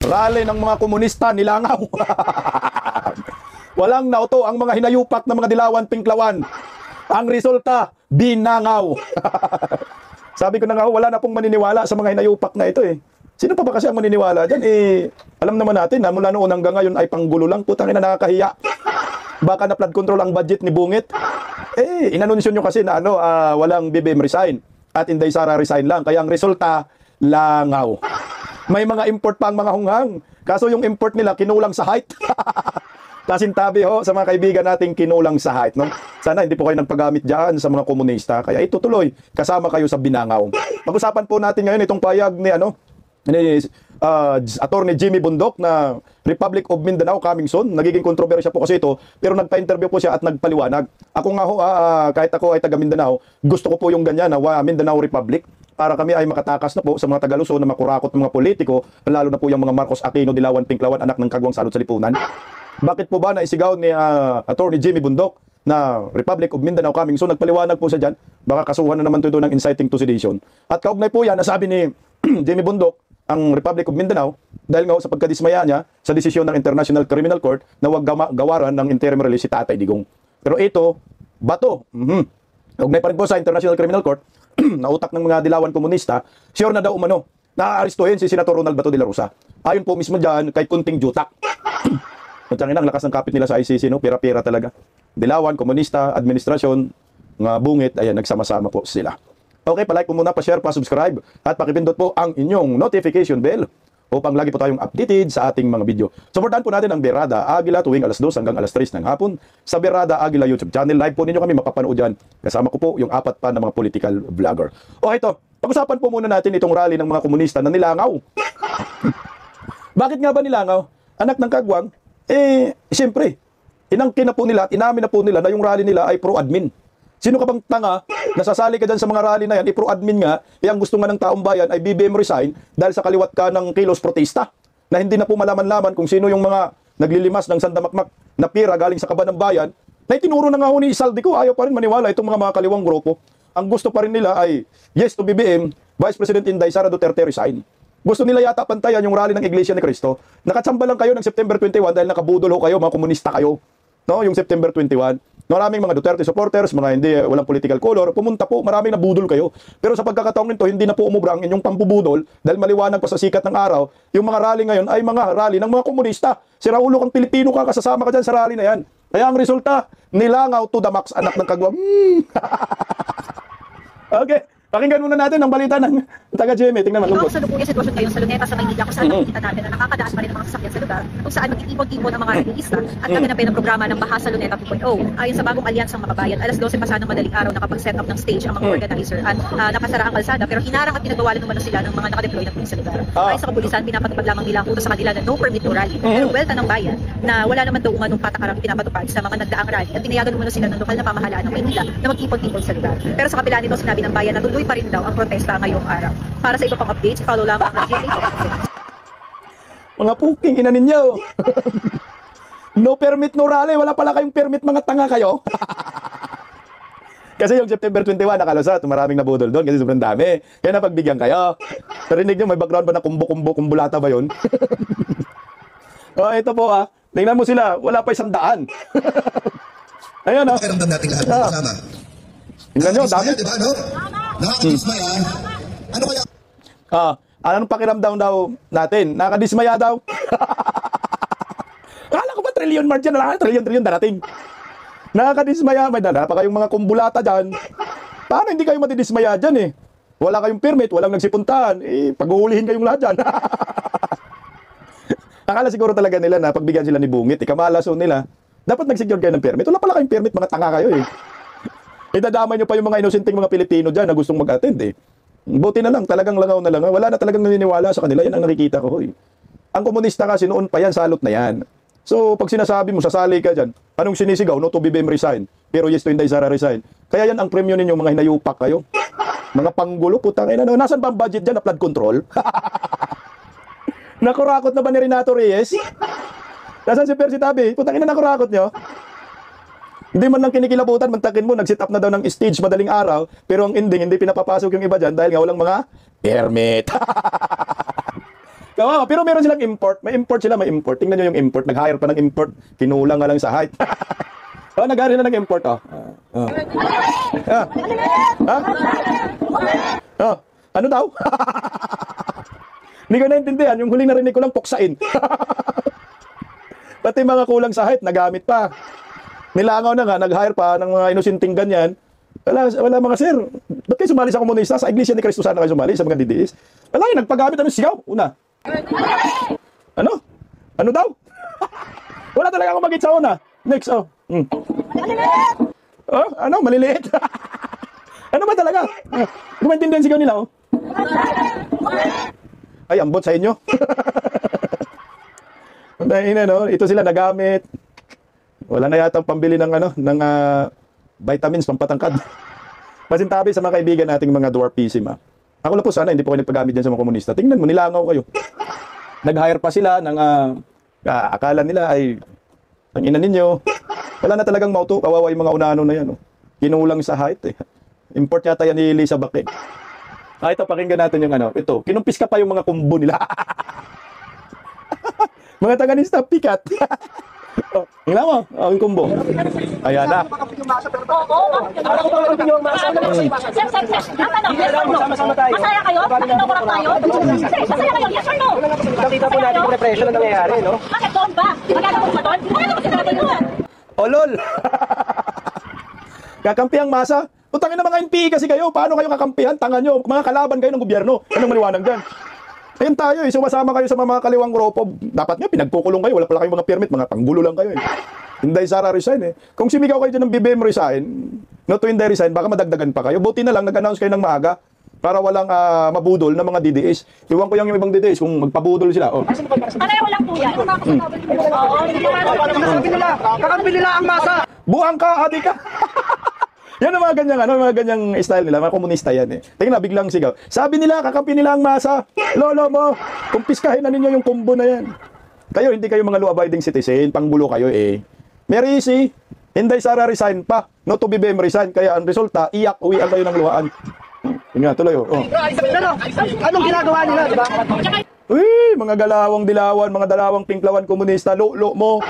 Rally ng mga komunista, nilangaw. Walang nauto ang mga hinayupak ng mga dilawan, pinklawan. Ang resulta, binangaw. Sabi ko na nga, wala na pong maniniwala sa mga hinayupak na ito eh. Sino pa ba kasi ang maniniwala dyan? Alam naman natin na mula noon hanggang ngayon ay panggulo lang. Putang ina, nakakahiya. Baka na flood control ang budget ni Bungit. Inanunsyo nyo kasi na walang BBM resign at Inday Sara resign lang. Kaya ang resulta, langaw. May mga import pa ang mga hunghang. Kaso yung import nila, kinulang sa height. Pasintabi sa mga kaibigan nating kinulang sa height. No? Sana hindi po kayo nagpagamit dyan sa mga komunista. Kaya itutuloy, kasama kayo sa binangaw. Pag-usapan po natin ngayon itong payag ni Attorney Jimmy Bundok na Republic of Mindanao coming soon. Nagiging kontrobersya po kasi ito, pero nagpa-interview po siya at nagpaliwanag. Ako nga kahit ako ay taga Mindanao, gusto ko po yung ganyan na Mindanao Republic para kami ay makatakas na po sa mga Taga-Luzon na makurakot ng mga politiko, lalo na po yung mga Marcos Aquino, Dilawan, Pinklawan, anak ng Kagwang Salud sa Lipunan. Bakit po ba naisigaw ni Attorney Jimmy Bundok na Republic of Mindanao coming soon? Nagpaliwanag po siya dyan, baka kasuhan na naman ito ng inciting to sedition. At kaugnay po yan, nasabi ni Jimmy Bundok, ang Republic of Mindanao, dahil nga sa pagkadismaya niya sa desisyon ng International Criminal Court na huwag gawaran ng interim release si Tatay Digong. Pero ito, bato. Kaugnay pa rin po sa International Criminal Court, na utak ng mga dilawan komunista, sure na daw umano, naaarestuhin si Senator Ronald Bato de la Rosa. Ayon po mismo dyan kay Kunting Jutak. Ang lakas ng kapit nila sa ICC, no? Pira-pira talaga. Dilawan, komunista, administrasyon, mga bungit, ayan, nagsama-sama po sila. Okay, palike po muna, pa-share, pa-subscribe, at pakipindot po ang inyong notification bell upang lagi po tayong updated sa ating mga video. Supportan po natin ang Berada Agila tuwing alas 2 hanggang alas 3 ng hapon sa Berada Agila YouTube channel. Live po ninyo kami mapapanood dyan. Kasama ko po yung 4 pa na mga political vlogger. Okay, ito. Pag-usapan po muna natin itong rally ng mga komunista na nilangaw. Bakit nga ba nilangaw? Anak ng Kagwang, siyempre, inangkin na po nila at inamin na po nila na yung rally nila ay pro-admin. Sino ka bang tanga, nasasali ka dyan sa mga rally na yan, i-pro-admin nga, ang gusto nga ng taong bayan ay BBM resign dahil sa kaliwat ka ng kilos protesta, na hindi na po malaman-laman kung sino yung mga naglilimas ng sandamakmak na pira galing sa kaban ng bayan, na itinuro na nga ni Isaldi ko, ayaw pa rin maniwala itong mga kaliwang grupo. Ang gusto pa rin nila ay, yes to BBM, Vice President Inday Sara Duterte resign. Gusto nila yata pantayan yung rally ng Iglesia ni Cristo. Nakatsamba lang kayo ng September 21 dahil nakabudol kayo, mga komunista kayo. No, yung September 21. Maraming mga Duterte supporters, mga walang political color, pumunta po, maraming nabudol kayo. Pero sa pagkakataong nito, hindi na po umubra ang inyong pambubudol dahil maliwanag pa sa sikat ng araw, yung mga rally ngayon ay mga rally ng mga komunista. Si Raulo kang Pilipino ka, kasasama ka dyan sa rally na yan. Kaya ang resulta, nilangaw to the max, anak ng Kagwang. Okay. Pakinggan muna natin ang balita ng taga-GMA. Tingnan mo. Sa lupong sitwasyon ngayon sa Luneta, sa Maynila, kung saan nakikita natin na nakakadaas pa rin ang mga sasakyan sa lugar, kung saan mag-ipon-ipon ang mga rallyista at kaganapin ang programa ng Baha sa Luneta 2.0. Ayon sa bagong alyansang makabayan, alas 12 pa ng madaling araw nakapag-set up ng stage ang mga organizer at nakasara ang kalsada pero hinarang at pinagawalan naman sila ng mga nakadeploy na pulis sa lugar. Ayon sa kapulisan, pinapatupad lamang nila ang utos sa kanila na no permit to rally. Pero welta ng bayan na wala naman daw umanong patakarang pinapatupad sa mga nagdaang rally at pinayagan naman sila ng lokal na pamahalaan ng Maynila na mag-ipon-ipon sa lugar. Pero sa kabila nito, sinabi ng bayan na tuloy pa rin daw ang protesta ngayong araw. Para sa iba pang updates, follow lamang ang mga puking ina ninyo. No permit, no rally. Wala pala kayong permit, mga tanga kayo. Kasi yung September 21, nakalusot. Maraming nabudol doon kasi sobrang dami. Kaya napagbigyan kayo. Narinig nyo, may background ba na kumbulata ba yun? Ito po tingnan mo sila. Wala pa 100. Ayun Pakiramdam natin lahat kasama. Tingnan nyo, dami. Diba, no? Nakakadismaya. Ano kaya? Anong pakiramdam daw natin? Nakadismaya daw. Akala ko ba trillion mark dyan? Trillion darating. Nakakadismaya. May dala pa kayong mga kumbulata dyan. Paano hindi kayo matidismaya dyan eh? Wala kayong permit, walang nagsipuntahan. Pag-uulihin kayong lahat dyan. Akala siguro talaga nila na pagbigyan sila ni Bungit, ikamalaso nila. Dapat nag-secure kayo ng permit. Wala pala kayong permit, mga tanga kayo eh. Idadamay nyo pa yung mga inosenteng mga Pilipino dyan na gustong mag-attend eh. Buti na lang, talagang langaw na lang. Wala na talagang naniniwala sa kanila. Yan ang nakikita ko. Ang komunista kasi noon pa yan, salot na yan. So, pag sinasabi mo, sasali ka dyan, anong sinisigaw? No to BBM resign. Pero yes to Inday Sara resign. Kaya yan ang premyo ninyo, mga hinayupak kayo. Mga panggulo, putang ina. Nasaan ba ang budget dyan na flood control? Nakurakot na ba ni Renato Reyes? Nasaan si Percy Tabi? Putang ina, nakurakot nyo? Hindi man lang kinikilabutan, mantakin mo, nag-sit up na daw ng stage madaling araw, pero ang ending, hindi pinapapasok yung iba dyan dahil nga walang mga permit. Kawawa, pero meron silang import. May import sila, may import. Tingnan nyo yung import. Nag-hire pa ng import. Kinulang nga lang sa height. Oh, nag-hire na ng import, oh. Ah. Ha? Oh, ano daw? Hindi ko naintindihan. Yung huling narinig ko lang, puksain. Pati mga kulang sa height, nagamit pa. Nilangaw na nga, nag-hire pa ng mga inusinting ganyan. Wala mga sir. Ba't kayo sumali sa komunista? Sa Iglesia ni Cristo sana kayo sumali sa mga DDS? Wala yun, nagpagamit ano sigaw. Una. Ano? Ano daw? Wala talaga akong magit sa una. Next, oh. Oh, ano? Maliliit. Ano ba talaga? Hindi ko maintindihan sigaw nila, oh. Ay, ambot sa inyo. No? Ito sila nagamit. Wala na yata pambili ng vitamins pampatangkad. Masintabi sa mga kaibigan nating mga dwarfism. Ako lang po sana hindi po kayo nagpagamit dyan sa mga komunista. Tingnan mo, nilangaw kayo. Nag-hire pa sila ng akala nila ay ang ina ninyo. Wala na talagang mauto. Kawawa yung mga unano na yan. Oh. Kinulang sa height. Eh. Import yata yan ni Lisa Bakit. Ito, pakinggan natin yung ito. Kinumpis ka pa yung mga kumbo nila. Mga taganista, pikat. Oh, tingnan mo, yung kumbo. Ayan na. Masaya kayo? Nakinokorap tayo? Masaya kayo? Yes or no? Nakita po natin yung repression na nangyayari, no? Bakit doon ba? Magkakabot ba doon? Bakit ako sinabi doon? O lol. Kakampihan masa. Utangin na mga NPE kasi kayo. Paano kayo kakampihan? Tanga nyo. Mga kalaban kayo ng gobyerno. Anong maliwanag dyan? Ayun tayo eh. Sumasama kayo sa mga kaliwang grupo. Dapat nga pinagkukulong kayo. Wala pala kayong mga permit. Mga panggulo lang kayo eh. Inday Sara resign eh. Kung sumigaw kayo dyan ng BBM resign, no to Inday resign, baka madagdagan pa kayo. Buti na lang nag-announce kayo ng maaga para walang mabudol ng mga DDS. Iwan ko yung ibang DDS kung magpabudol sila. Oh. Pareho lang po yan. Kakampi nila ang masa. Buang ka, adi ka. Yan ang mga ganyang, mga ganyang style nila. Mga komunista yan eh. Tingnan na, biglang sigaw. Sabi nila, kakampi nila ang masa. Lolo mo, kumpiskahin na ninyo yung kumbo na yan. Kayo, hindi kayo mga law-abiding citizen. Panggulo kayo eh. Mary C, Inday Sara resign pa. No to BBM resign. Kaya ang resulta, iyak, uwian kayo ng luhaan. Yun nga, tuloy oh. Anong ginagawa nila, di ba? Uy, mga galawang dilawan, mga dalawang pinklawan komunista, lo mo.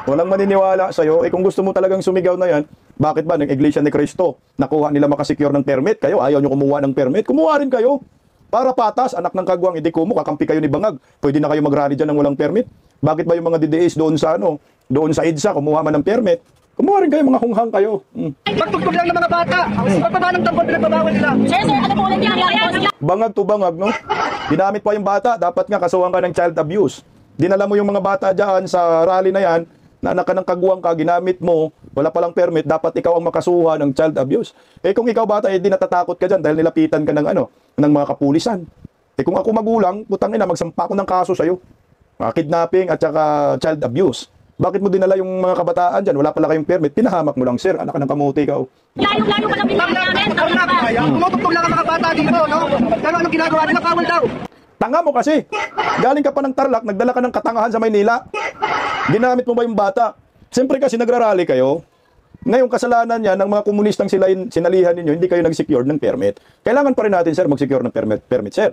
Walang maniniwala sa'yo. Eh kung gusto mo talagang sumigaw na yan, bakit ba ng Iglesia ni Cristo nakuha nila makasecure ng permit? Kayo, ayaw nyo kumuha ng permit? Kumuha rin kayo. Para patas, anak ng kagwang, hindi kumo, kakampi kayo ni Bangag. Pwede na kayo mag-rally dyan ng walang permit. Bakit ba yung mga DDS doon sa doon sa EDSA, kumuha man ng permit? Kumuha rin kayo, mga hunghang kayo. Pagtugtog lang ng mga bata. Pagpaba ng tambon, pinagbabawal nila. Sir, ano po ulit yan? Bangag to bangag, no? Ginamit pa yung bata, dapat nga kasuhan ka ng child abuse. Dinala mo yung mga bata dyan sa rally na yan, na anak ka ng kagwang ka, ginamit mo, wala palang permit, dapat ikaw ang makasuha ng child abuse. Eh kung ikaw bata, di natatakot ka dyan dahil nilapitan ka ng ng mga kapulisan. Eh kung ako magulang, putang ina, magsampa ko ng kaso sa'yo. Kidnapping at saka child abuse. Bakit mo dinala yung mga kabataan dyan? Wala pala kayong permit. Pinahamak mo lang, sir. Anak ka ng kamuti ka. Layo-layo pa lang pinagin namin. Tumutugtog lang ang mga bata dito, no? Pero anong ginagawa nila? Kawal daw. Tanga mo kasi. Galing ka pa ng Tarlac, nagdala ka ng katangahan sa Maynila. Ginamit mo ba yung bata? Siyempre kasi nagrarally kayo. Ngayong kasalanan niya ng mga komunistang sinalihan ninyo, hindi kayo nag-secure ng permit. Kailangan pa rin natin, sir, mag-secure ng permit, sir.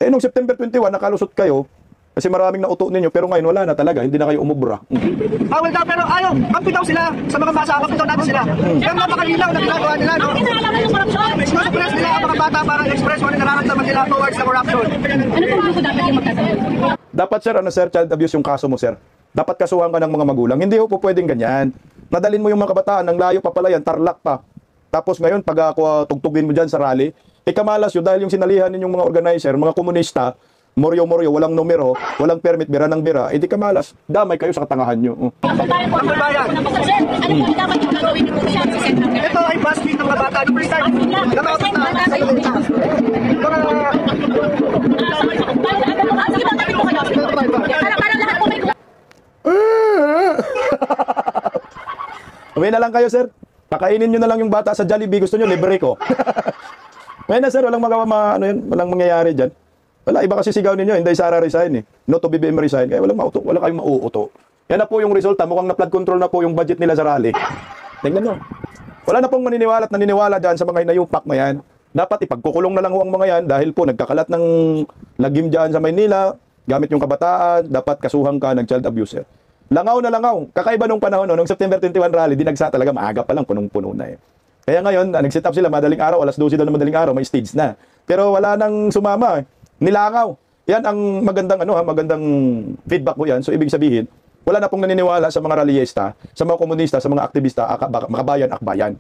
Eh, nung September 21, nakalusot kayo, kasi maraming nauto ninyo, pero ngayon wala na talaga, hindi na kayo umubra. Kawal daw, pero ayaw. Kampi daw sila. Sa mga masa, kampi daw natin sila. Pero napakalinaw na ginagawa nila, no? Ang kinalaman ng korupsyon. Sinusupress nila ang mga bata para express kung ano nararamdaman nila towards the corruption. Ano po gusto dapat yung magkasabi? Dapat, sir, sir, child abuse yung kaso mo, sir. Dapat kasuhan ka ng mga magulang. Hindi po pwedeng ganyan. Nadalin mo yung mga kabataan, ng layo pa pala yan, Tarlac pa. Tapos ngayon, pag tugtugin mo dyan sa rally, kamalas yun dahil yung sinalihan ninyong mga organizer, mga komunista, moryo-moryo, walang numero, walang permit, bira ng bira, di kamalas. Damay kayo sa katangahan nyo. Ang bayan. Ano po dapat yung gagawin ni Pusa sa Senate? Ito ay BuzzFeed ng mga bata. The first time, nakautot na mga Parang lahat po may Uwi na lang kayo, sir. Pakainin nyo na lang yung bata sa Jollibee. Gusto nyo, libre ko. Ngayon na, sir, walang walang mangyayari dyan. Wala, iba kasi sigaw ninyo, Inday Sara resign eh. No to BBM resign. Kaya walang kayong mauuto. Yan na po yung resulta. Mukhang na-flood control na po yung budget nila sa rally. Tingnan nyo. Wala na pong maniniwala at naniniwala dyan sa mga inayupak na yan. Dapat ipagkukulong na lang ho ang mga yan dahil po nagkakalat ng lagim dyan sa Maynila. gamit yung kabataan, dapat kasuhan ka ng child abuser. Langaw na langaw. Kakaiba nung panahon, nung September 21 rally, dinagsa talaga, maaga pa lang, punong-puno na eh. Kaya ngayon, nag-set up sila, madaling araw, alas 12 daw na madaling araw, may stage na. Pero wala nang sumama, nilangaw. Yan ang magandang feedback ko yan. So, ibig sabihin, wala na pong naniniwala sa mga rallyista, sa mga komunista, sa mga aktivista, makabayan, akbayan.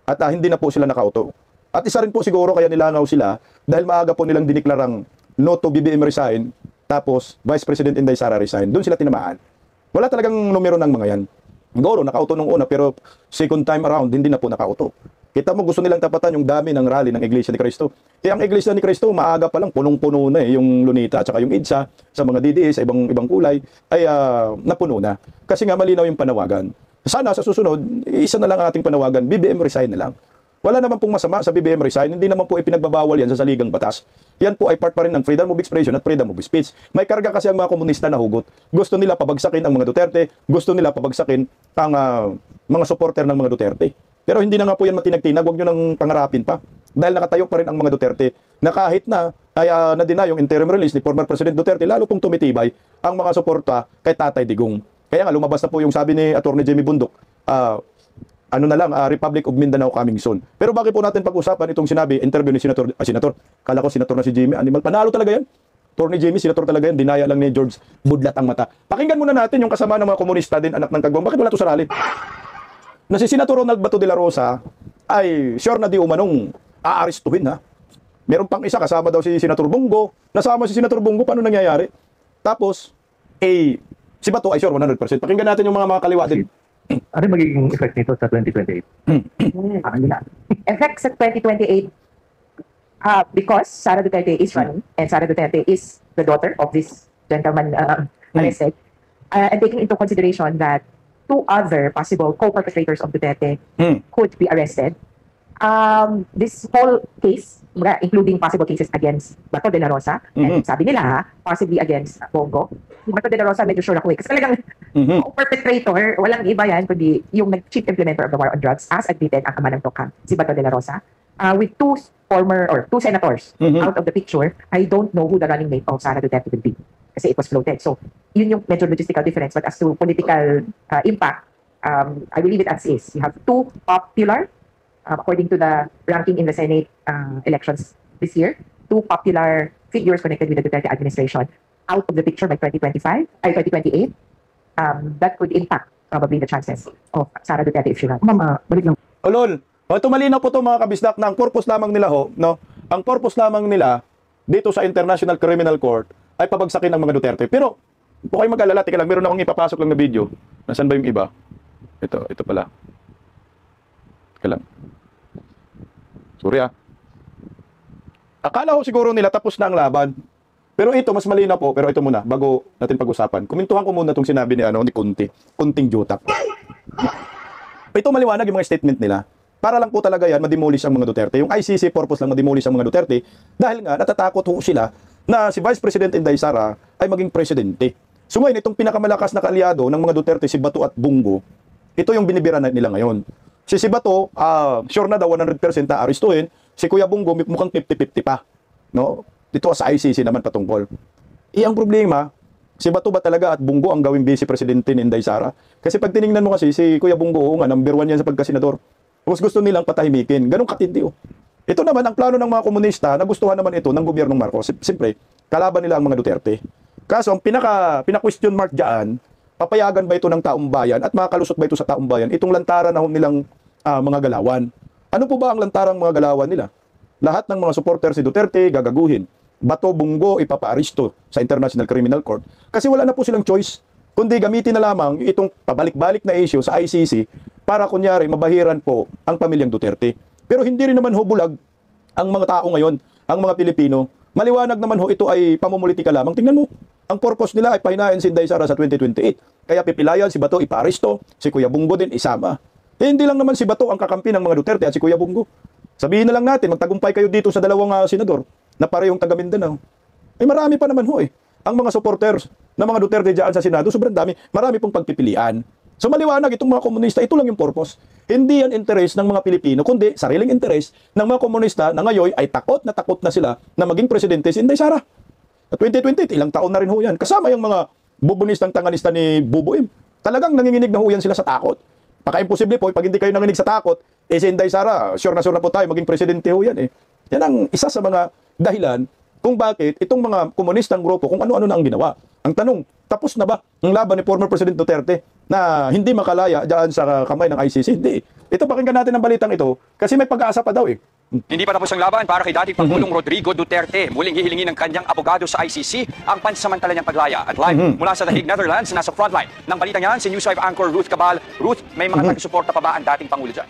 At hindi na po sila nakauto. At isa rin po siguro kaya nilangaw sila dahil maaga po nilang diniklarang no to BBM resign, tapos Vice President Inday Sara resign. Doon sila tinamaan. Wala talagang numero ng mga yan. Siguro nakauto nung una pero second time around hindi na po nakauto. Kita mo gusto nilang tapatan yung dami ng rally ng Iglesia ni Cristo. Kaya ang Iglesia ni Cristo maaga pa lang punong-puno na yung Lunita at saka yung EDSA sa mga DDS sa ibang kulay ay napuno na. Kasi nga malinaw yung panawagan. Sana sa susunod, isa na lang ang ating panawagan, BBM resign na lang. Wala naman pong masama sa BBM resign, hindi naman po ipinagbabawal yan sa saligang batas. Yan po ay part pa rin ng freedom of expression at freedom of speech. May karga kasi ang mga komunista na hugot. Gusto nila pabagsakin ang mga Duterte, gusto nila pabagsakin ang mga supporter ng mga Duterte. Pero hindi na nga po yan matinag-tinag, huwag nyo nang pangarapin pa. Dahil nakatayo pa rin ang mga Duterte na kahit na ay na-deny yung interim release ni former President Duterte, lalo pong tumitibay ang mga suporta kay Tatay Digong. Kaya nga lumabas na po yung sabi ni Atty. Jimmy Bundok, Republic of Mindanao coming soon. Pero bakit po natin pag-usapan itong sinabi, interview ni Senator, kala ko Senator na si Jimmy, animal, panalo talaga yan. Atty. Jimmy, Senator talaga yan, dinaya lang ni George Budlat ang mata. Pakinggan muna natin yung kasama ng mga komunista din, anak ng Kagwang. Bakit wala to sa rally? Na si Senator Ronald Bato de la Rosa ay sure na di umanong aarestuhin ha. Meron pang isa, kasama daw si Senator Bongo. Nasama si Senator Bongo, paano nangyayari? Tapos, si Bato ay sure 100%. Pakinggan natin yung mga kaliwa din. Ano magiging effect nito sa 2028? Effect sa 2028, because Sara Duterte is running, and Sara Duterte is the daughter of this gentleman arrested, and taking into consideration that two other possible co-perpetrators of Duterte could be arrested, this whole case, including possible cases against Bato de la Rosa, and sabi nila possibly against Bongo. Bato de la Rosa, medyo sure ako kasi talagang perpetrator, walang iba yan, kundi yung chief implementer of the war on drugs, as admitted ang ama ng Tokang, si Bato de la Rosa. With two senators out of the picture, I don't know who the running mate of Sara Duterte will be. Kasi it was floated. So, yun yung medyo logistical difference. But as to political impact, I will leave it as is. You have two popular, according to the ranking in the Senate elections this year, two popular figures connected with the Duterte administration out of the picture by 2028. That could impact probably the chances of Sara Duterte if she runs. Ma'am, balik lang. Olol, ito malinaw po ito mga kabisdak na ang purpose lamang nila ang purpose lamang nila dito sa International Criminal Court ay pabagsakin ng mga Duterte. Pero, huwag kayong mag-alala, tika lang, meron akong ipapasok lang na video. Nasaan ba yung iba? Ito pala. Tika lang. Sorry Akala ko siguro nila tapos na ang laban. Pero ito, mas malinaw po, pero ito muna, bago natin pag-usapan. Kumintuhan ko muna itong sinabi ni Kunting Jutak. Ito maliwanag yung mga statement nila. Para lang po talaga yan, mademolish ang mga Duterte. Yung ICC purpose lang mademolish ang mga Duterte dahil nga natatakot ho sila na si Vice President Inday Sara ay maging presidente. So ngayon, itong pinakamalakas na kaalyado ng mga Duterte, si Bato at Bongo, ito yung binibira nila ngayon. Si Bato, sure na daw 100% aarestuhin. Si Kuya Bongo, mukhang 50-50 pa. No? Dito sa ICC naman patungkol. Ang problema, si Bato ba talaga at Bongo ang gawing vice presidente ni Inday Sara? Kasi pag tinignan mo kasi, si Kuya Bongo, number 1 yan sa pagkasenador. Tapos gusto nilang patahimikin. Ganun katindi. Ito naman, ang plano ng mga komunista, nagustuhan naman ito ng gobyernong Marcos. Siyempre, kalaban nila ang mga Duterte. Kaso, ang pinaka-question mark dyan, papayagan ba ito ng taong bayan at makakalusot ba ito sa taong bayan? Itong lantaran na nilang mga galawan. Ano po ba ang lantarang mga galawan nila? Lahat ng mga supporter si Duterte, gagaguhin. Bato, Bongo, ipapa-aristo sa International Criminal Court. Kasi wala na po silang choice. Kundi gamitin na lamang itong pabalik-balik na issue sa ICC para kunyari mabahiran po ang pamilyang Duterte. Pero hindi rin naman ho bulag ang mga tao ngayon, ang mga Pilipino. Maliwanag naman ho ito ay pamumulitika lamang. Tingnan mo, ang purpose nila ay pahinayan si Inday Sara sa 2028. Kaya pipilayan si Bato ipa-aristo, si Kuya Bongo din isama. Hindi lang naman si Bato ang kakampi ng mga Duterte at si Kuya Bongo. Sabihin na lang natin, magtagumpay kayo dito sa dalawang senador na parehong taga Mindanao. Ay marami pa naman ho Ang mga supporters ng mga Duterte dyan sa Senado, sobrang dami. Marami pong pagpipilian. So maliwanag itong mga komunista, ito lang yung purpose. Hindi yan interest ng mga Pilipino, kundi sariling interest ng mga komunista na ngayon ay takot na sila na maging presidente si Inday Sara. Sa 2028, ilang taon na rin ho yan. Kasama yung mga bubunistang tanganista ni Bubuim. Talagang nanginginig na ho yan sila sa takot. Paka-imposible po, pag hindi kayo nanginig sa takot, si Inday Sara, sure na po tayo, maging presidente ho yan eh. Yan ang isa sa mga dahilan kung bakit itong mga komunistang grupo, kung ano-ano na ang ginawa. Ang tanong, tapos na ba ang laban ni former President Duterte na hindi makalaya dyan sa kamay ng ICC? Hindi. Ito, pakinggan natin ang balitang ito kasi may pag-asa pa daw eh. Hindi pa tapos ang laban para kay dating Pangulong Rodrigo Duterte. Muling hihilingin ng kanyang abogado sa ICC ang pansamantala niyang paglaya. At live mula sa The Hague, Netherlands, nasa frontline ng balita niyan si News 5 anchor Ruth Cabal. Ruth, may mga taga-suporta pa ba ang dating Pangulo dyan?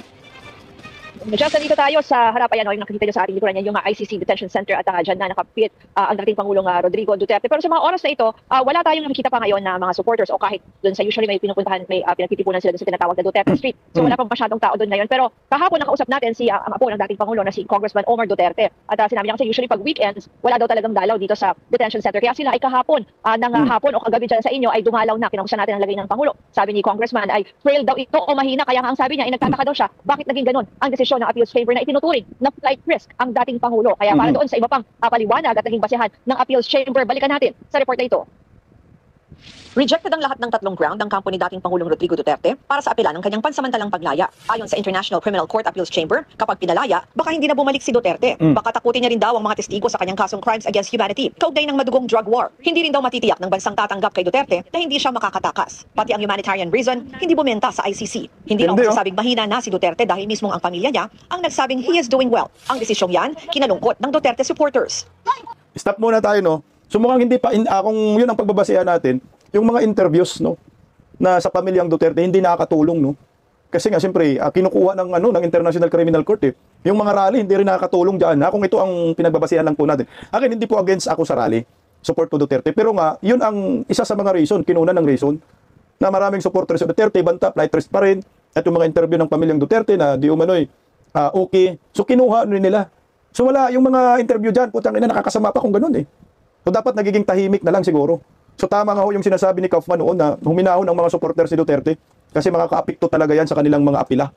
Just nandito tayo sa harapan, yung nakikita nyo sa ating likuran yan, yung ICC Detention Center at dyan na nakapit ang dating Pangulong Rodrigo Duterte. Pero sa mga oras na ito, wala tayong nakikita pa ngayon na mga supporters o kahit doon sa usually may pinupuntahan, may pinagtitipunan sila doon sa tinatawag na Duterte Street. So wala pang masyadong tao doon ngayon. Pero kahapon nakausap natin si ang apo ng dating Pangulo na si Congressman Omar Duterte. At sinabi niya kasi usually pag weekends, wala daw talagang dalaw dito sa detention center. Kaya sila ay kahapon, hapon o kagabi dyan sa inyo ay dumalaw na. Kinakusa natin ang lagay ng Pangulo. Sabi ni Congressman ay frail daw ito o mahina. Kaya ang sabi niya ay nagtataka daw siya bakit naging ganun ang desisyon ng appeals favor na itinuturing na flight risk ang dating Pangulo. Kaya para doon sa iba pang paliwanag at naging basehan ng appeals chamber, balikan natin sa report na ito. Rejected ang lahat ng tatlong ground ng kampo ni dating Pangulong Rodrigo Duterte para sa apela ng kanyang pansamantalang paglaya. Ayon sa International Criminal Court Appeals Chamber, kapag pinalaya, baka hindi na bumalik si Duterte. Baka takutin niya rin daw ang mga testigo sa kanyang kasong crimes against humanity, kaugnay ng madugong drug war. Hindi rin daw matitiyak ng bansang tatanggap kay Duterte na hindi siya makakatakas. Pati ang humanitarian reason, hindi bumenta sa ICC. Hindi raw masasabing mahina na si Duterte dahil mismong ang pamilya niya ang nagsabing he is doing well. Ang desisyong yan, kinalungkot ng Duterte supporters. Stop muna tayo, no? So mukhang hindi pa, kung yun ang pagbabasehan natin, yung mga interviews, no, na sa pamilyang Duterte, hindi nakakatulong, no? Kasi nga, siyempre, kinukuha ng International Criminal Court, eh. Yung mga rally, hindi rin nakakatulong dyan, ha? Kung ito ang pinagbabasehan lang po natin. Akin, hindi po against ako sa rally, support ko Duterte. Pero nga, yun ang isa sa mga reason, kinuna ng reason, na maraming supporters sa Duterte, banta, flight risk pa rin, at yung mga interview ng pamilyang Duterte na di umano'y okay. So, kinuha nila. So, wala, yung mga interview dyan, putang ina, nakakasama pa kung ganun, eh. So, dapat nagiging tahimik na lang siguro. So tama nga ho yung sinasabi ni Kaufman noon na huminahon ang mga supporters ni Duterte kasi makakaapekto talaga yan sa kanilang mga apila.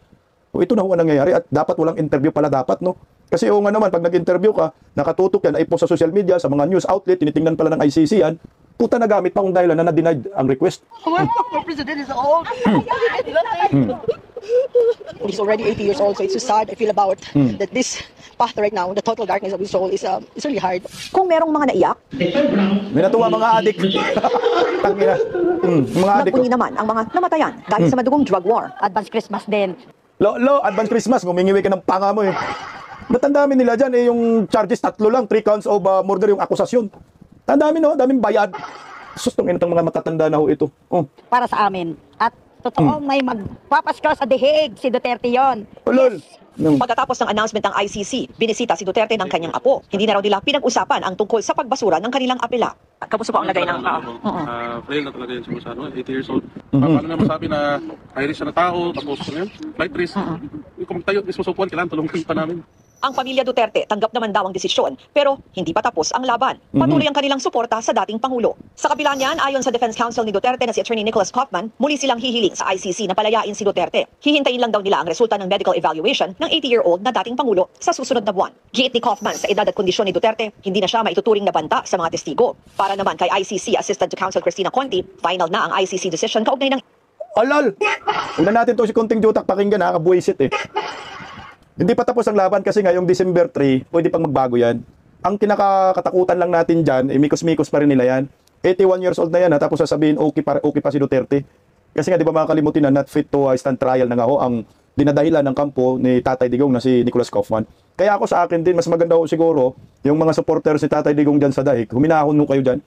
So ito na ho ang nangyayari at dapat walang interview pala dapat, no? Kasi o nga naman, pag nag-interview ka, nakatutok yan, ay post sa social media, sa mga news outlet, tinitingnan pala ng ICC yan, puta nagamit pa kung dahilan na na-denied ang request. Our president is old. He's already 80 years old, so it's so sad I feel about that this path right now, the total darkness of his soul is really hard. Kung merong mga naiyak, May natuwa mga adik. Tangina. Mga adik. nagpuni naman ang mga namatayan dahil sa madugong drug war. Advance Christmas din. Lo, advance Christmas, gumingiwi ka ng panga mo eh. Ba't ang dami nila dyan eh, yung charges 3 lang, 3 counts of murder yung akusasyon. Ang dami no, daming bayad. Sus, itong mga matatanda na ho ito. Oh. Para sa amin. At totoo, may magpapasko sa The Hague, si Duterte yon. Ulol. Pagkatapos ng announcement ng ICC, binisita si Duterte ng kanyang apo. Hindi na raw nila pinag-usapan ang tungkol sa pagbasura ng kanilang apela. Kamusta po ang lagay ng frail na talaga yun si Musano, 80 years old. Paano na masabi na high risk siya na tao, tapos flight risk. Kung tayo mismo sa upuan, kailangan tulungan pa namin. Ang pamilya Duterte tanggap naman daw ang desisyon, pero hindi pa tapos ang laban. Patuloy ang kanilang suporta sa dating Pangulo. Sa kabila niyan, ayon sa Defense Counsel ni Duterte na si Attorney Nicholas Kaufman, muli silang hihiling sa ICC na palayain si Duterte. Hihintayin lang daw nila ang resulta ng medical evaluation ng 80-year-old na dating Pangulo sa susunod na buwan. Giit ni Kaufman sa edad at kondisyon ni Duterte, hindi na siya maituturing na banta sa mga testigo. Para naman kay ICC Assistant to Counsel Cristina Conti, final na ang ICC decision kaugnay ng... Alal! Una natin to si Kunting Jutak, pakinggan, nakakabuisit eh. Hindi pa tapos ang laban kasi ngayong December 3, pwede pang magbago yan. Ang kinakatakutan lang natin dyan, mikos-mikos pa rin nila yan. 81 years old na yan, tapos sasabihin okay pa si Duterte. Kasi nga di ba makakalimutin na not fit to stand trial na nga ho ang dinadahilan ng kampo ni Tatay Digong na si Nicholas Kaufman. Kaya ako sa akin din, mas maganda ho siguro yung mga supporters ni Tatay Digong dyan sa dahig, huminahon ho kayo dyan.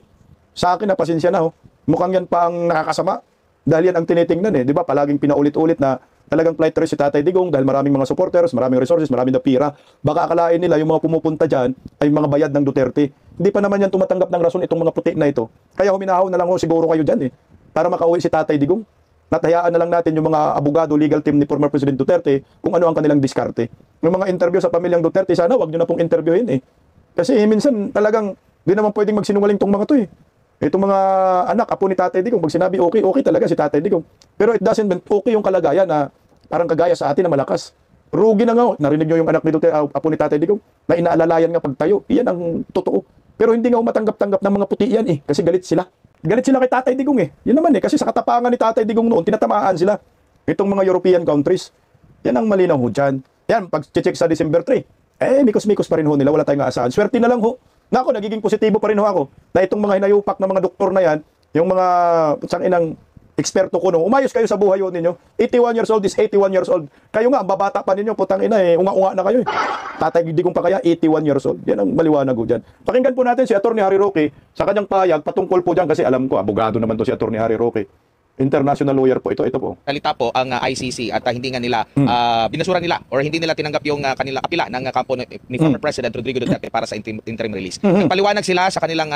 Sa akin na, pasensya na ho. Mukhang yan pa ang nakakasama. Dahil yan ang tinitingnan eh. Di ba palaging pinaulit-ulit na talagang flight risk si Tatay Digong dahil maraming mga supporters, maraming resources, maraming na pira. Baka akalain nila yung mga pumupunta dyan ay mga bayad ng Duterte. Hindi pa naman yan tumatanggap ng rason itong mga puti na ito. Kaya huminahaw na lang ho siguro kayo dyan eh. Para makauwi si Tatay Digong. Natayaan na lang natin yung mga abogado, legal team ni former President Duterte kung ano ang kanilang diskarte. Yung mga interview sa pamilyang Duterte, sana wag nyo na pong interviewin eh. Kasi minsan talagang di naman pwedeng magsinungaling tong mga to eh. Itong mga anak, apo ni Tatay Digong, pag sinabi okay, okay talaga si Tatay Digong. Pero it doesn't mean okay yung kalagayan na parang kagaya sa atin na malakas. Rugi na nga, narinig nyo yung anak ni Duterte, apo ni Tatay Digong, na inaalalayan nga pagtayo. Iyan ang totoo. Pero hindi nga ho matanggap-tanggap ng mga puti yan eh. Kasi galit sila. Galit sila kay Tatay Digong eh. Yun naman eh. Kasi sa katapangan ni Tatay Digong noon, tinatamaan sila. Itong mga European countries. Yan ang malinaw ho dyan. Yan, pag check sa December 3, mikos-mikos pa rin ho nila. Wala tayong aasahan. Swerte na lang ho. Na ako, nagiging positibo pa rin ho ako. Na itong mga hinayupak na mga doktor na yan, yung mga inang eksperto ko no, umayos kayo sa buhay ninyo. 81 years old is 81 years old. Kayo nga, babata pa ninyo, putang ina eh, unga-unga na kayo eh. Tatay Digong pa kaya, 81 years old. Yan ang maliwanag ho dyan. Pakinggan po natin si Atty. Harry Roque sa kanyang pahayag patungkol po dyan kasi alam ko, abogado naman to si Atty. Harry Roque. International lawyer po ito po. Salita po ang ICC at hindi nga nila binasura nila or hindi nila tinanggap yung kanilang apila ng kampo ni former President Rodrigo Duterte para sa interim release. Nagpaliwanag sila sa kanilang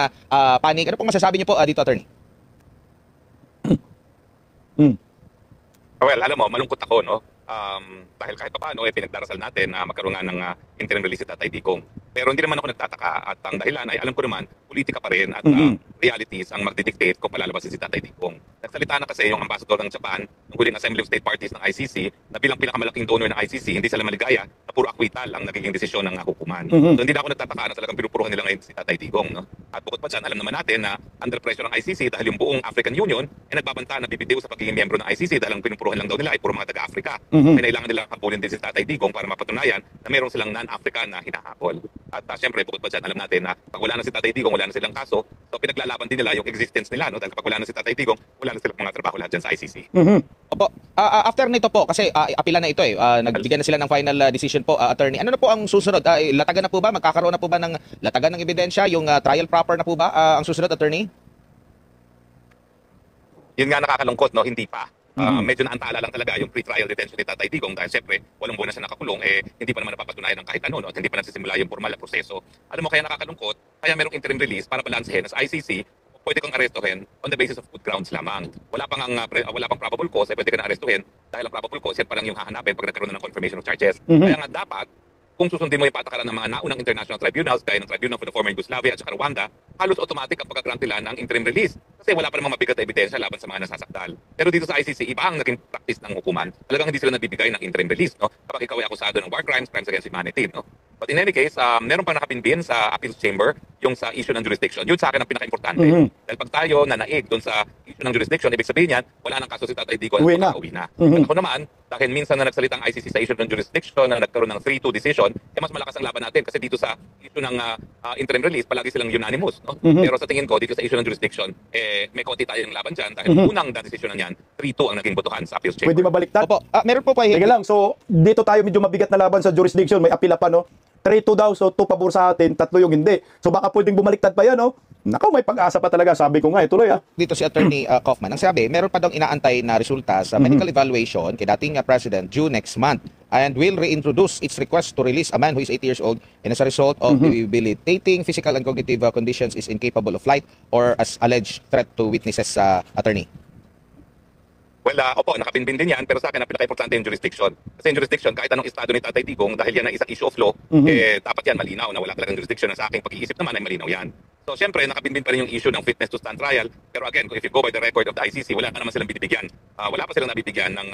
panig. Ano pong masasabi niyo po dito, Attorney? Well, alam mo, malungkot ako, no? Dahil kahit pa paano, pinagdarasal natin na magkaroon nga ng interim release si Tatay Digong. Pero hindi naman ako nagtataka at ang dahilan ay alam ko naman, politika pa rin at realities ang magdidictate kung palalabasin si Tatay Digong. Nagsalita na kasi yung ambassador ng Japan ng huling Assembly of State Parties ng ICC na bilang pinakamalaking donor ng ICC, hindi sila maligaya na puro akwital ang nagiging desisyon ng hukuman. So hindi na ako nagtataka na talagang pinupuruhan nila ngayon si Tatay Digong. No? At bukod pa dyan, alam naman natin na under pressure ng ICC dahil yung buong African Union ay nagbabanta na bibitiw sa pagiging miyembro ng ICC dahil ang pinupuruhan lang daw nila ay puro mga taga-Afrika. Kailangan nila habulin din si Tatay Digong para mapatunayan na meron silang non-African na hinahabol. At syempre, bukod pa dyan, alam natin na pag wala na si Tatay Digong, wala na silang kaso, so pinaglalaban din nila yung existence nila. No? Dahil kapag wala na si Tatay Digong, wala na silang mga trabaho lahat dyan sa ICC. Opo. After nito po, kasi apila na ito nagbigay na sila ng final decision po, Attorney. Ano na po ang susunod? Latagan na po ba? Magkakaroon na po ba ng latagan ng ebidensya? Yung trial proper na po ba ang susunod, Attorney? Yun nga nakakalungkot, no? Hindi pa. Medyo naantala lang talaga yung pre-trial detention ni Tatay Digong dahil siyempre, walang buwan na siya nakakulong, hindi pa naman napapatunayan ng kahit ano, no? At hindi pa nagsisimula yung formal na proseso. Alam mo, kaya nakakalungkot, kaya merong interim release para balansehin sa ICC, pwede kang arestuhin on the basis of good grounds lamang. Wala pang probable cause, pwede ka na arestuhin dahil ang probable cause, yan pa lang yung hahanapin pag nagkaroon na ng confirmation of charges. Kaya nga dapat, kung susundin mo yung patakaran ng mga naunang international tribunals, gaya ng Tribunal for the Former Yugoslavia at saka Rwanda, halos automatic ang pagka-grant nila ng interim release. Kasi wala pa namang mabigat na ebidensya laban sa mga nasasakdal. Pero dito sa ICC, iba ang naging practice ng hukuman. Talagang hindi sila nabibigay ng interim release, no? Kapag ikaw ay akusado ng war crimes, crimes against humanity, no? But in any case, meron pa nakapinbin sa appeals chamber yung sa issue ng jurisdiction. Yun sa akin ang pinaka-importante. Dahil pag tayo nanaig doon sa issue ng jurisdiction, ibig sabihin yan, wala nang kaso si Tatay Digong at makakauwi na. Ako naman, dahil minsan na nagsalita ang ICC sa issue ng jurisdiction na nagkaroon ng 3-2 decision, mas malakas ang laban natin kasi dito sa issue ng interim release, palagi silang unanimous. No? Pero sa tingin ko, dito sa issue ng jurisdiction, may konti tayong laban dyan dahil unang decision na yan, 3-2 ang naging botohan sa appeals chamber. Pwede mabaliktad? Opo. Meron po pa. Sige lang, so dito tayo medyo mabigat na laban sa jurisdiction, may apila pa, no? 3-2 daw, so 2 pabor sa atin, 3 yung hindi. So baka pwedeng bumaliktad pa yan, no? Nako, may pag-asa pa talaga, sabi ko nga, tuloy Dito si Attorney Kaufman, ang sabi, meron pa daw inaantay na resulta sa medical evaluation kay dating President due next month and will reintroduce its request to release a man who is 80 years old and as a result of debilitating physical and cognitive conditions is incapable of flight or as alleged threat to witnesses, Attorney. Well, opo, nakapinbin din yan, pero sa akin ang pinaka-importante yung jurisdiction. Kasi yung jurisdiction, kahit anong estado ni Tatay Digong, dahil yan ay isang issue of law, dapat yan malinaw na wala talagang jurisdiction. Sa aking pag-iisip naman ay malinaw yan. So, syempre, nakapinbin pa rin yung issue ng fitness to stand trial. Pero again, if you go by the record of the ICC, wala ka naman silang binibigyan. Wala pa silang nabibigyan ng